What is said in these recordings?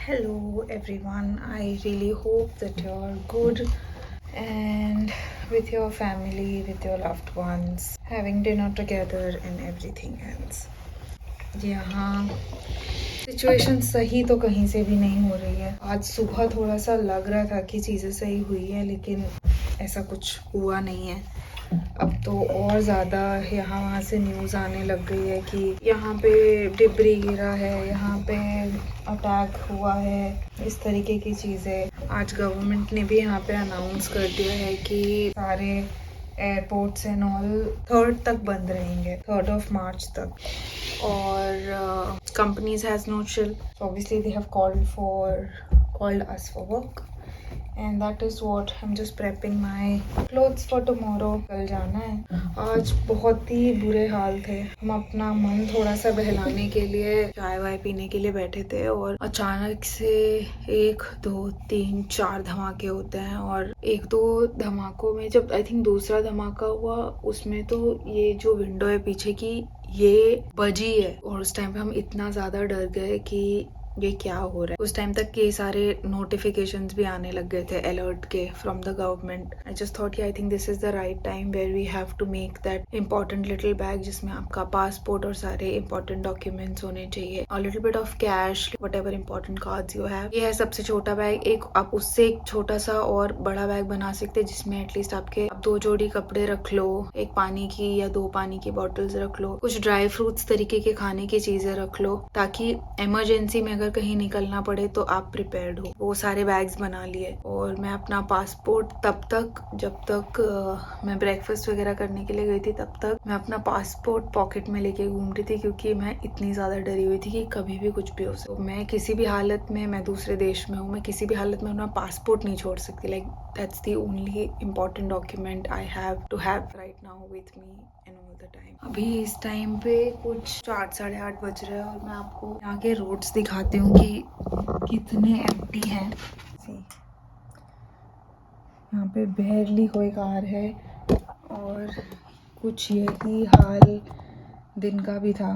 Hello everyone, I really hope that you're good and with your family, with your loved ones, having dinner together and everything else. यहाँ situation सही तो कहीं से भी नहीं हो रही है। आज सुबह थोड़ा सा लग रहा था कि चीज़ें सही हुई है, लेकिन ऐसा कुछ हुआ नहीं है। अब तो और ज़्यादा यहाँ वहाँ से न्यूज़ आने लग गई है कि यहाँ पे डिब्री गिरा है, यहाँ पे अटैक हुआ है, इस तरीके की चीज़ें। आज गवर्नमेंट ने भी यहाँ पे अनाउंस कर दिया है कि सारे एयरपोर्ट्स एंड ऑल 3rd तक बंद रहेंगे, 3rd of March तक। और companies has no chill, so obviously they have called us for work, and that is what I'm just prepping my clothes for tomorrow. कल जाना है। आज बहुत ही बुरे हाल थे। हम अपना मन थोड़ा सा बहलाने के लिए चाय वाय पीने के लिए बैठे थे और अचानक से 1 2 3 4 धमाके होते हैं। और 1-2 धमाकों में जब आई थिंक दूसरा धमाका हुआ, उसमें तो ये जो विंडो है पीछे की ये बजी है, और उस टाइम पे हम इतना ज़्यादा डर गए कि ये क्या हो रहा है। उस टाइम तक ये सारे नोटिफिकेशंस भी आने लग गए थे अलर्ट के from the government. I just thought I think this is the right time where we have to make that important little bag जिसमें आपका पासपोर्ट और सारे इंपॉर्टेंट डॉक्यूमेंट्स होने चाहिए, और little bit of cash, what ever important cards you have. ये है सबसे छोटा बैग। एक आप उससे एक छोटा सा और बड़ा बैग बना सकते हैं जिसमें एटलीस्ट आपके आप 2 जोड़ी कपड़े रख लो, एक पानी की या 2 पानी की बॉटल्स रख लो, कुछ ड्राई फ्रूट्स तरीके के खाने की चीजें रख लो, ताकि इमरजेंसी में अगर कहीं निकलना पड़े तो आप प्रिपेयर्ड हो। वो सारे बैग्स बना लिए। और मैं अपना पासपोर्ट जब तक मैं ब्रेकफास्ट वगैरह करने के लिए गई थी, तब तक मैं अपना पासपोर्ट पॉकेट में लेके घूम रही थी, क्योंकि मैं इतनी ज्यादा डरी हुई थी कि कभी भी कुछ भी हो सकता। मैं किसी भी हालत में, मैं दूसरे देश में हूँ, मैं किसी भी हालत में अपना पासपोर्ट नहीं छोड़ सकती। Like that's the only important document I have to have right now with me and all the time. अभी इस टाइम पे कुछ 8 साढ़े 8 बज रहे हैं और मैं आपको यहाँ के रोड्स दिखाती हूँ कि कितने एम्प्टी हैं। यहाँ पे बेयरली कोई कार है, और कुछ यही हाल दिन का भी था।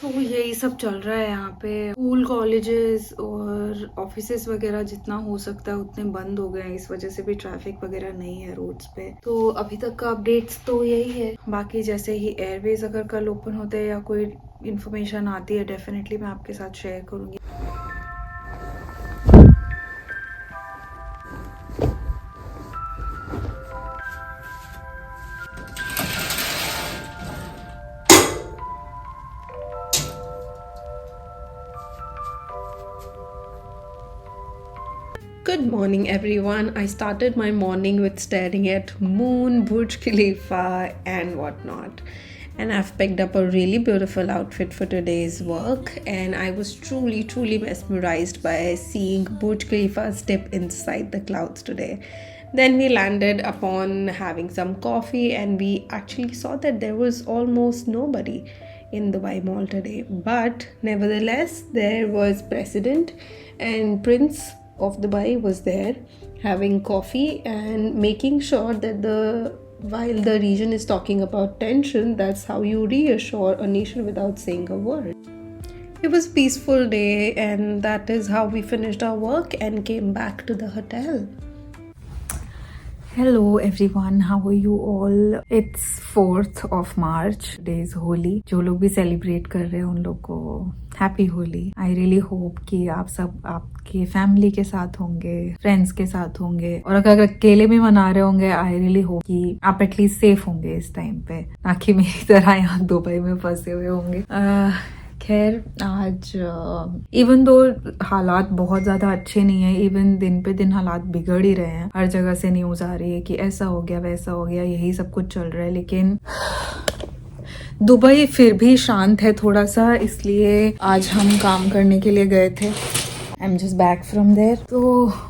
तो यही सब चल रहा है यहाँ पे। स्कूल, कॉलेजेस और ऑफिसेस वगैरह जितना हो सकता है उतने बंद हो गए हैं, इस वजह से भी ट्रैफिक वगैरह नहीं है रोड्स पे। तो अभी तक का अपडेट्स तो यही है। बाकी जैसे ही एयरवेज अगर कल ओपन होते हैं या कोई इन्फॉर्मेशन आती है, डेफिनेटली मैं आपके साथ शेयर करूंगी। Good morning everyone. I started my morning with staring at moon, Burj Khalifa and whatnot. And I've picked up a really beautiful outfit for today's work, and I was truly mesmerized by seeing Burj Khalifa step inside the clouds today. Then we landed upon having some coffee, and we actually saw that there was almost nobody in Dubai Mall today. But nevertheless, there was President and Prince of Dubai was there having coffee and making sure that while the region is talking about tension, that's how you reassure a nation without saying a word. It was a peaceful day, and that is how we finished our work and came back to the hotel. Hello everyone, how are you all? It's 4th of March. Today is Holi. जो लोग भी celebrate कर रहे हैं उन लोग को happy Holi. I really hope कि आप सब आपके फैमिली के साथ होंगे, फ्रेंड्स के साथ होंगे, और अगर अकेले भी मना रहे होंगे, आई रियली होप कि आप एटलीस्ट सेफ होंगे इस टाइम पे, ना कि मेरी तरह यहाँ दुबई में फंसे हुए होंगे। खैर, आज इवन दो हालात बहुत ज़्यादा अच्छे नहीं है, इवन दिन पे दिन हालात बिगड़ ही रहे हैं। हर जगह से न्यूज़ आ रही है कि ऐसा हो गया, वैसा हो गया, यही सब कुछ चल रहा है। लेकिन दुबई फिर भी शांत है थोड़ा सा, इसलिए आज हम काम करने के लिए गए थे। I am just back from there. तो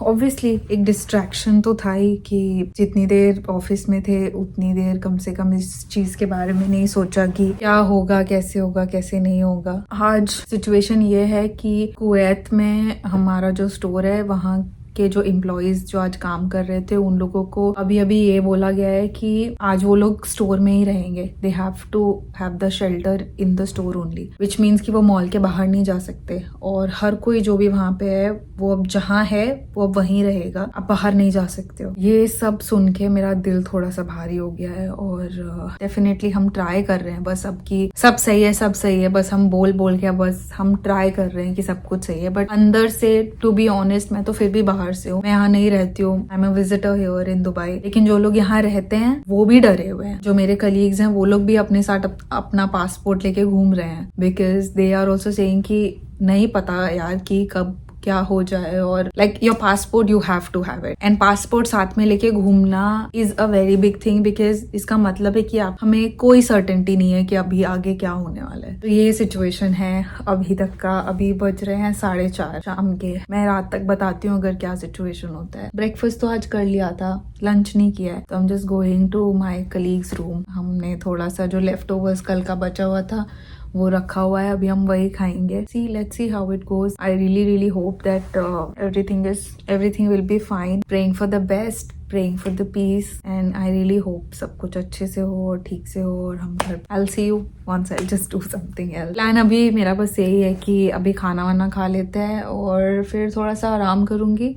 ऑब्वियसली एक डिस्ट्रैक्शन तो था ही कि जितनी देर ऑफिस में थे उतनी देर कम से कम इस चीज के बारे में नहीं सोचा कि क्या होगा, कैसे नहीं होगा। आज सिचुएशन ये है कि कुवैत में हमारा जो स्टोर है वहाँ के जो एम्प्लॉयज जो आज काम कर रहे थे उन लोगों को अभी अभी ये बोला गया है कि आज वो लोग स्टोर में ही रहेंगे. They have to have the shelter in the store only, which means कि वो मॉल के बाहर नहीं जा सकते. और हर कोई जो भी वहाँ पे है वो अब जहाँ है वो अब वहीं रहेगा, आप बाहर नहीं जा सकते हो. ये सब सुन के मेरा दिल थोड़ा सा भारी हो गया है. और डेफिनेटली हम ट्राई कर रहे हैं बस अब की सब सही है, सब सही है, बस हम बोल बोल के बस हम ट्राई कर रहे हैं कि सब कुछ सही है. बट अंदर से टू बी ऑनेस्ट मैं तो फिर भी बाहर से हूँ, मैं यहाँ नहीं रहती हूँ. I am a visitor here in Dubai. लेकिन जो लोग यहाँ रहते हैं वो भी डरे हुए हैं. जो मेरे कलीग्स हैं वो लोग भी अपने साथ अपना पासपोर्ट लेके घूम रहे हैं, because they are also saying कि नहीं पता यार कि कब क्या हो जाए. और like your passport you have to have it, and passport साथ में लेके घूमना is a very big thing, because इसका मतलब है कि आप हमें कोई सर्टेनिटी नहीं है कि अभी आगे क्या होने वाला है. तो ये सिचुएशन है अभी तक का. अभी बज रहे हैं 4:30 शाम के. मैं रात तक बताती हूँ अगर क्या सिचुएशन होता है. ब्रेकफास्ट तो आज कर लिया था, लंच नहीं किया है, तो I am just going to my colleague's room. हमने थोड़ा सा जो लेफ्ट ओवर्स कल का बचा हुआ था वो रखा हुआ है, अभी हम वही खाएंगे. Let's see how it goes. I really hope that everything will be fine. Praying for the best, praying for the peace, and I really hope सब कुछ अच्छे से हो और ठीक से हो. और हम घर I'll see you once I'll just do something else. Plan अभी मेरा बस यही है कि अभी खाना वाना खा लेते हैं और फिर थोड़ा सा आराम करूँगी.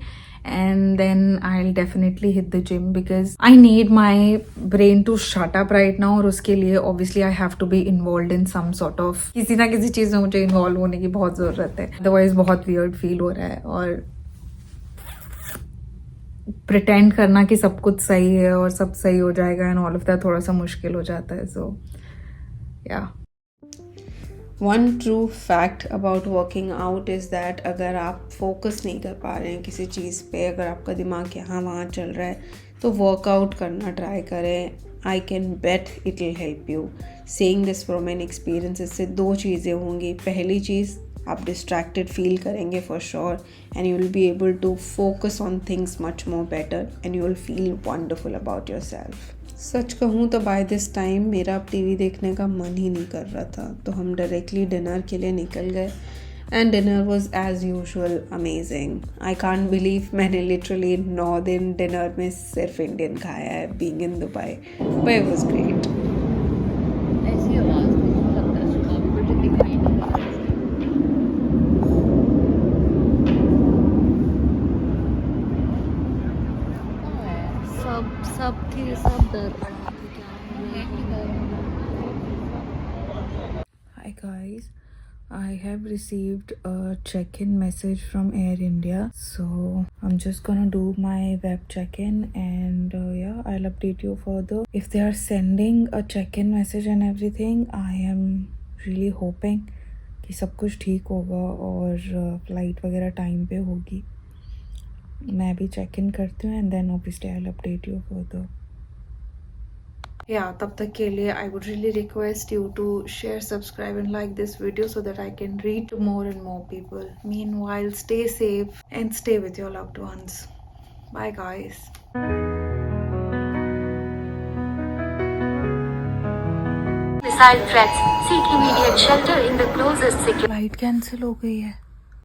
And then I'll definitely hit the gym because I need my brain to shut up right now. और उसके लिए obviously I have to be involved in some sort of किसी ना किसी चीज़ में मुझे involve होने की बहुत ज़रूरत है. Otherwise बहुत weird feel हो रहा है और प्रिटेंड करना कि सब कुछ सही है और सब सही हो जाएगा एंड ऑल ऑफ दैट थोड़ा सा मुश्किल हो जाता है. सो या One true fact about working out is that अगर आप फोकस नहीं कर पा रहे हैं किसी चीज़ पे, अगर आपका दिमाग यहाँ वहाँ चल रहा है, तो वर्कआउट करना ट्राई करें. I can bet it will help you. Saying this from an experience. इससे दो चीज़ें होंगी. पहली चीज़, आप डिस्ट्रैक्टेड फील करेंगे for sure, and you will be able to focus on things much more better, and you will feel wonderful about yourself. सच कहूँ तो बाय दिस टाइम मेरा अब टीवी देखने का मन ही नहीं कर रहा था, तो हम डायरेक्टली डिनर के लिए निकल गए. And dinner was as usual amazing. I can't believe मैंने लिटरली 9 दिन डिनर में सिर्फ इंडियन खाया है being in Dubai, but it was great. ऐसी आवाज़ मुझे लगता है सुबह भी मुझे दिखाई नहीं दे रहा है. सब डर रहा है क्या Hi guys, I have received a check-in message from Air India, so I'm just gonna do my web check-in and yeah, I'll update you further. If they are sending a check-in message and everything, I am really hoping कि सब कुछ ठीक होगा और flight वगैरह time पे होगी. मैं भी चेक इन करती हूँ and then obviously I will update you further. Yeah, तब तक के लिए I would really request you to share, subscribe and like this video so that I can reach more and more people. Meanwhile, stay safe and stay with your loved ones. Bye guys. Missile threats. Seek immediate shelter in the closest secure. Flight cancel हो गई है.